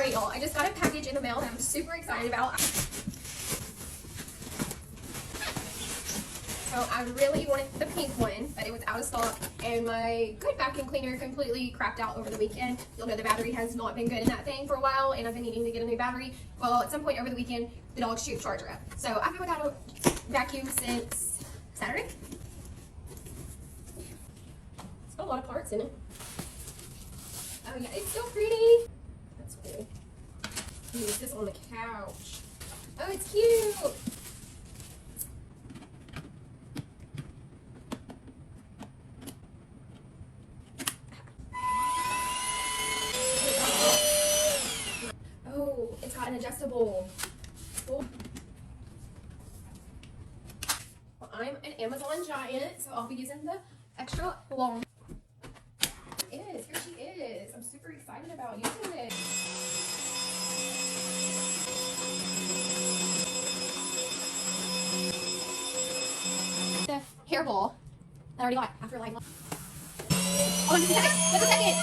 Alright, y'all, I just got a package in the mail that I'm super excited about. So I really wanted the pink one, but it was out of stock, and my good vacuum cleaner completely crapped out over the weekend. You'll know the battery has not been good in that thing for a while, and I've been needing to get a new battery. Well, at some point over the weekend, the dog shoot charger up. So I've been without a vacuum since Saturday. It's got a lot of parts in it. Oh yeah, it's so pretty. That's cool. Use this on the couch. Oh, it's cute. Oh, it's got an adjustable. Cool. Well, I'm an Amazon giant, so I'll be using the extra long. It is. Here she is. I'm super excited about using it. The hairball that I already got after like. Oh, just a second. Just a second.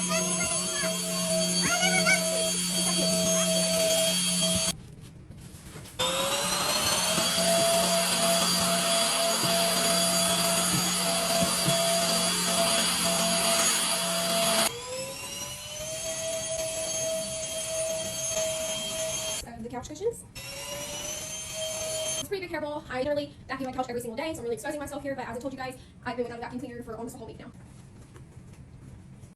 The couch cushions. It's a pretty big hairball. I literally vacuum my couch every single day, so I'm really exposing myself here, but as I told you guys, I've been without a vacuum cleaner for almost a whole week now.